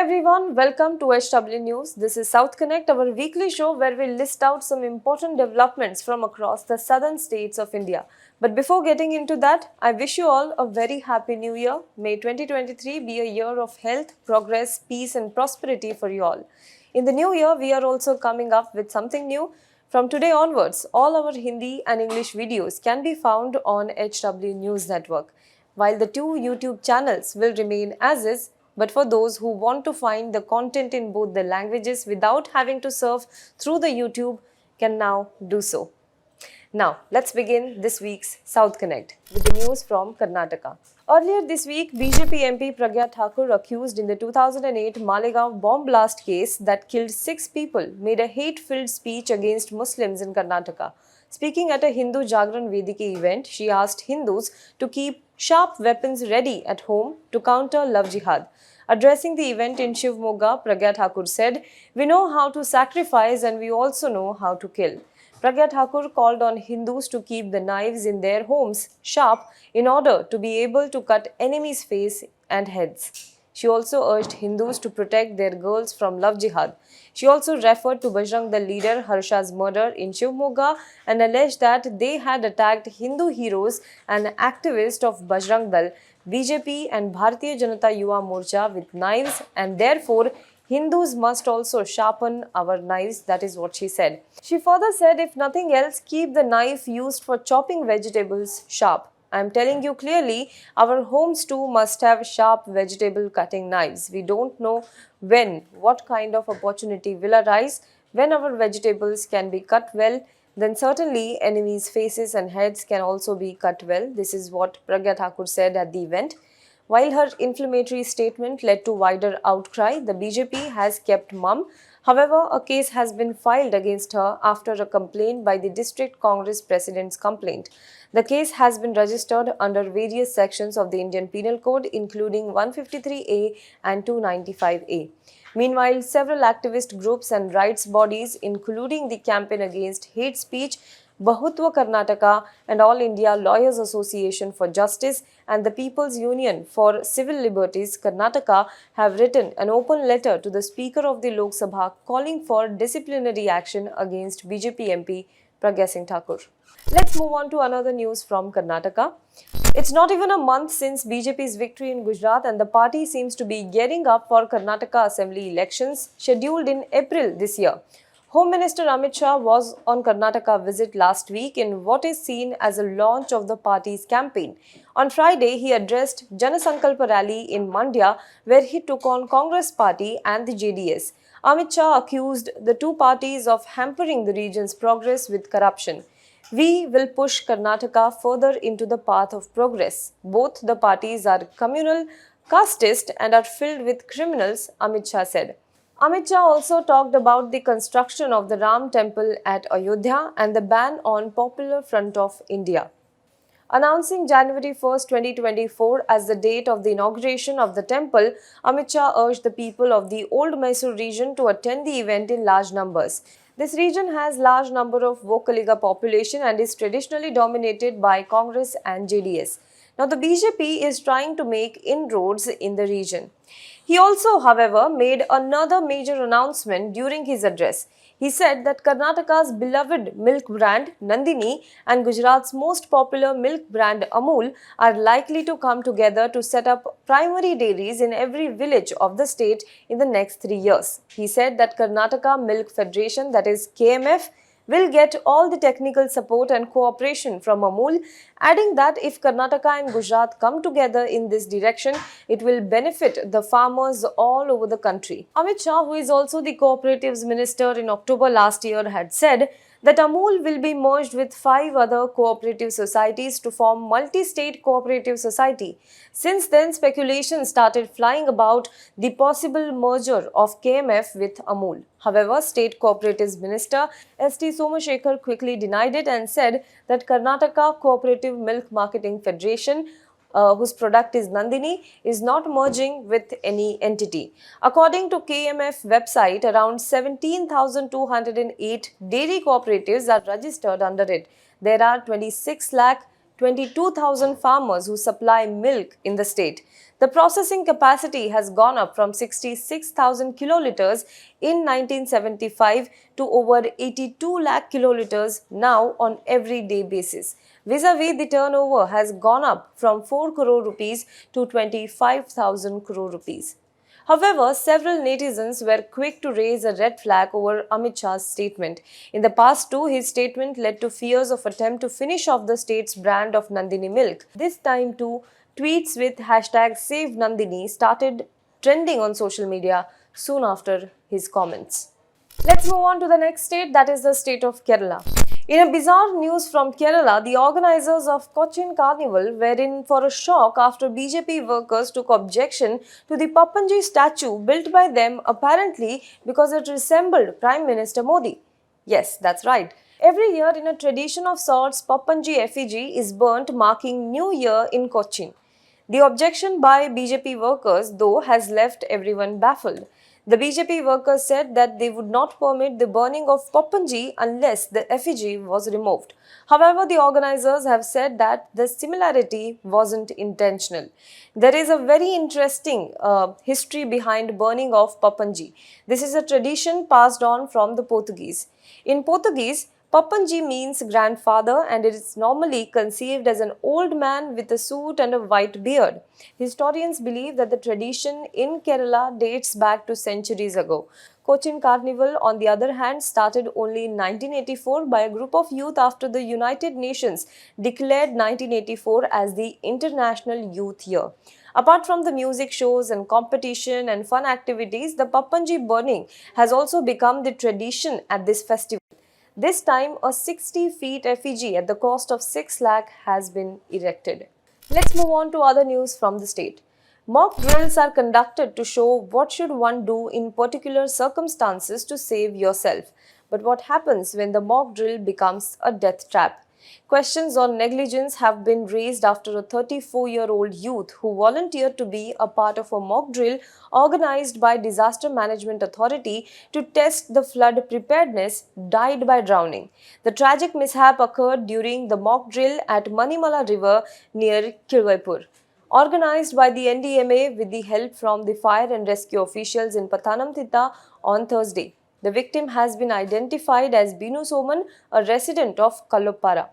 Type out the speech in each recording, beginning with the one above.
everyone, welcome to HW News. This is South Connect, our weekly show where we list out some important developments from across the southern states of India. But before getting into that, I wish you all a very happy new year. May 2023 be a year of health, progress, peace and prosperity for you all. In the new year, we are also coming up with something new. From today onwards, all our Hindi and English videos can be found on HW News Network, while the two YouTube channels will remain as is. But for those who want to find the content in both the languages without having to surf through the YouTube can now do so. Now, let's begin this week's South Connect with the news from Karnataka. Earlier this week, BJP MP Pragya Thakur, accused in the 2008 Malegaon bomb blast case that killed 6 people, made a hate-filled speech against Muslims in Karnataka. Speaking at a Hindu Jagran Vedike event, she asked Hindus to keep sharp weapons ready at home to counter love jihad. Addressing the event in Shivamogga, Pragya Thakur said, "We know how to sacrifice and we also know how to kill." Pragya Thakur called on Hindus to keep the knives in their homes sharp in order to be able to cut enemies' face and heads. She also urged Hindus to protect their girls from love jihad. She also referred to Bajrang Dal leader Harsha's murder in Shivamogga and alleged that they had attacked Hindu heroes and activists of Bajrang Dal, BJP and Bharatiya Janata Yuva Morcha with knives, and therefore Hindus must also sharpen our knives, that is what she said. She further said, if nothing else, keep the knife used for chopping vegetables sharp. I am telling you clearly, our homes too must have sharp vegetable cutting knives. We don't know when, what kind of opportunity will arise. When our vegetables can be cut well, then certainly enemies' faces and heads can also be cut well. This is what Pragya Thakur said at the event. While her inflammatory statement led to wider outcry, the BJP has kept mum. However, a case has been filed against her after a complaint by the District Congress President's complaint. The case has been registered under various sections of the Indian Penal Code, including 153A and 295A. Meanwhile, several activist groups and rights bodies, including the Campaign Against Hate Speech, Bahutva Karnataka and All India Lawyers Association for Justice and the People's Union for Civil Liberties Karnataka have written an open letter to the Speaker of the Lok Sabha calling for disciplinary action against BJP MP Pragya Singh Thakur. Let's move on to another news from Karnataka. It's not even a month since BJP's victory in Gujarat and the party seems to be gearing up for Karnataka Assembly elections scheduled in April this year. Home Minister Amit Shah was on Karnataka visit last week in what is seen as a launch of the party's campaign. On Friday, he addressed Janasankalpa rally in Mandya, where he took on Congress party and the JDS. Amit Shah accused the two parties of hampering the region's progress with corruption. We will push Karnataka further into the path of progress. Both the parties are communal, casteist and are filled with criminals, Amit Shah said. Amit Shah also talked about the construction of the Ram temple at Ayodhya and the ban on Popular Front of India. Announcing January 1, 2024 as the date of the inauguration of the temple, Amit Shah urged the people of the Old Mysore region to attend the event in large numbers. This region has large number of Vokaliga population and is traditionally dominated by Congress and JDS. Now the BJP is trying to make inroads in the region. He also, however, made another major announcement during his address. He said that Karnataka's beloved milk brand Nandini and Gujarat's most popular milk brand Amul are likely to come together to set up primary dairies in every village of the state in the next 3 years. He said that Karnataka Milk Federation, that is KMF, will get all the technical support and cooperation from Amul, adding that if Karnataka and Gujarat come together in this direction, it will benefit the farmers all over the country. Amit Shah, who is also the Cooperatives Minister in October last year, had said that Amul will be merged with 5 other cooperative societies to form multi-state cooperative society. Since then, speculation started flying about the possible merger of KMF with Amul. However, State Cooperatives Minister ST Somashekar quickly denied it and said that Karnataka Cooperative Milk Marketing Federation, whose product is Nandini, is not merging with any entity. According to KMF website, around 17,208 dairy cooperatives are registered under it. There are 26 lakh 22,000 farmers who supply milk in the state. The processing capacity has gone up from 66,000 kiloliters in 1975 to over 82 lakh kiloliters now on everyday basis. Vis-a-vis, the turnover has gone up from 4 crore rupees to 25,000 crore rupees. However, several netizens were quick to raise a red flag over Amit Shah's statement. In the past too, his statement led to fears of attempt to finish off the state's brand of Nandini milk. This time too, tweets with hashtag Save Nandini started trending on social media soon after his comments. Let's move on to the next state, that is the state of Kerala. In a bizarre news from Kerala, the organizers of Cochin Carnival were in for a shock after BJP workers took objection to the Papanji statue built by them apparently because it resembled Prime Minister Modi. Yes, that's right. Every year in a tradition of sorts, Papanji effigy is burnt marking New Year in Cochin. The objection by BJP workers, though, has left everyone baffled. The BJP workers said that they would not permit the burning of Papanji unless the effigy was removed. However, the organizers have said that the similarity wasn't intentional. There is a very interesting history behind burning of Papanji. This is a tradition passed on from the Portuguese. In Portuguese, Papanji means grandfather and it is normally conceived as an old man with a suit and a white beard. Historians believe that the tradition in Kerala dates back to centuries ago. Cochin Carnival, on the other hand, started only in 1984 by a group of youth after the United Nations declared 1984 as the International Youth Year. Apart from the music shows and competition and fun activities, the Papanji burning has also become the tradition at this festival. This time, a 60 feet effigy at the cost of 6 lakh has been erected. Let's move on to other news from the state. Mock drills are conducted to show what should one do in particular circumstances to save yourself. But what happens when the mock drill becomes a death trap? Questions on negligence have been raised after a 34-year-old youth who volunteered to be a part of a mock drill organized by Disaster Management Authority to test the flood preparedness died by drowning. The tragic mishap occurred during the mock drill at Manimala River near Kilvaipur. Organized by the NDMA with the help from the fire and rescue officials in Pathanamthitta on Thursday. The victim has been identified as Binu Soman, a resident of Kalloppara.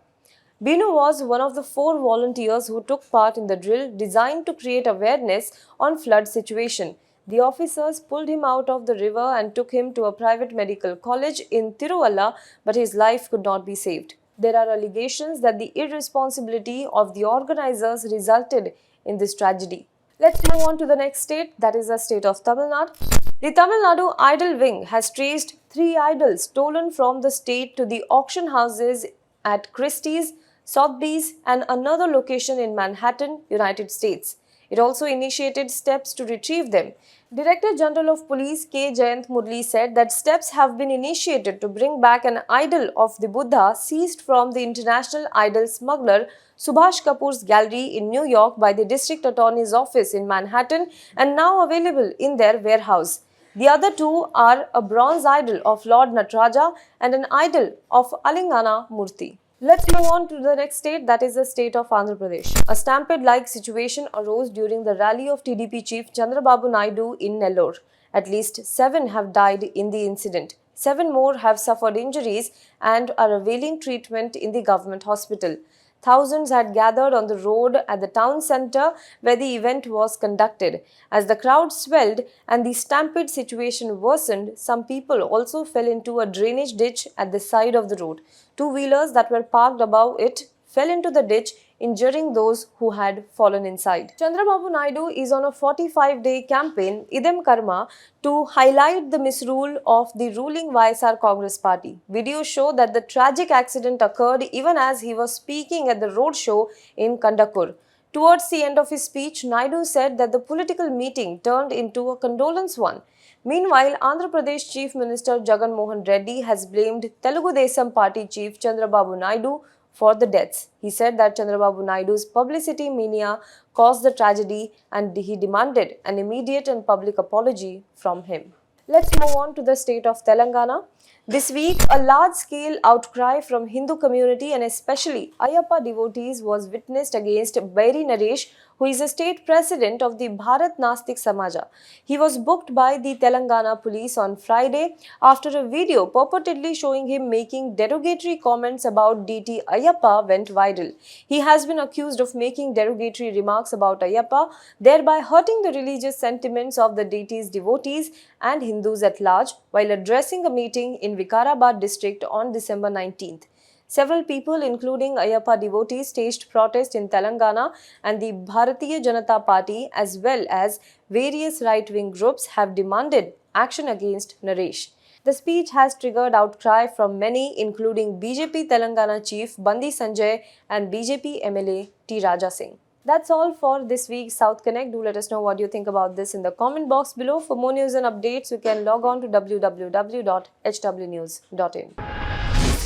Binu was one of the 4 volunteers who took part in the drill designed to create awareness on flood situation. The officers pulled him out of the river and took him to a private medical college in Tiruvalla, but his life could not be saved. There are allegations that the irresponsibility of the organizers resulted in this tragedy. Let's move on to the next state, that is the state of Tamil Nadu. The Tamil Nadu Idol Wing has traced 3 idols stolen from the state to the auction houses at Christie's, Sotheby's and another location in Manhattan, United States. It also initiated steps to retrieve them. Director General of Police K. Jayant Murli said that steps have been initiated to bring back an idol of the Buddha seized from the international idol smuggler Subhash Kapoor's gallery in New York by the District Attorney's Office in Manhattan and now available in their warehouse. The other 2 are a bronze idol of Lord Nataraja and an idol of Alingana Murthy. Let's move on to the next state, that is the state of Andhra Pradesh. A stampede-like situation arose during the rally of TDP chief Chandrababu Naidu in Nellore. At least 7 have died in the incident. 7 more have suffered injuries and are awaiting treatment in the government hospital. Thousands had gathered on the road at the town centre where the event was conducted. As the crowd swelled and the stampede situation worsened, some people also fell into a drainage ditch at the side of the road. 2-wheelers that were parked above it fell into the ditch, injuring those who had fallen inside. Chandrababu Naidu is on a 45-day campaign, Idem Karma, to highlight the misrule of the ruling YSR Congress party. Videos show that the tragic accident occurred even as he was speaking at the roadshow in Kandakur. Towards the end of his speech, Naidu said that the political meeting turned into a condolence one. Meanwhile, Andhra Pradesh Chief Minister Jagan Mohan Reddy has blamed Telugu Desam Party Chief Chandrababu Naidu for the deaths. He said that Chandrababu Naidu's publicity mania caused the tragedy and he demanded an immediate and public apology from him. Let's move on to the state of Telangana. This week, a large-scale outcry from Hindu community and especially Ayyappa devotees was witnessed against Bairi Naresh, who is a state president of the Bharat Nastik Samaja. He was booked by the Telangana police on Friday after a video purportedly showing him making derogatory comments about DT Ayyappa went viral. He has been accused of making derogatory remarks about Ayyappa, thereby hurting the religious sentiments of the deity's devotees and Hindus at large while addressing a meeting in Vikarabad district on December 19th. Several people, including Ayyappa devotees, staged protest in Telangana, and the Bharatiya Janata Party as well as various right-wing groups have demanded action against Naresh. The speech has triggered outcry from many, including BJP Telangana Chief Bandi Sanjay and BJP MLA T. Raja Singh. That's all for this week's South Connect. Do let us know what you think about this in the comment box below. For more news and updates, you can log on to www.hwnews.in.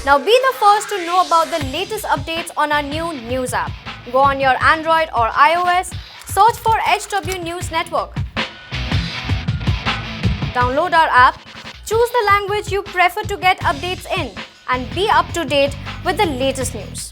Now be the first to know about the latest updates on our new news app. Go on your Android or iOS, search for HW News Network. Download our app, choose the language you prefer to get updates in, and be up to date with the latest news.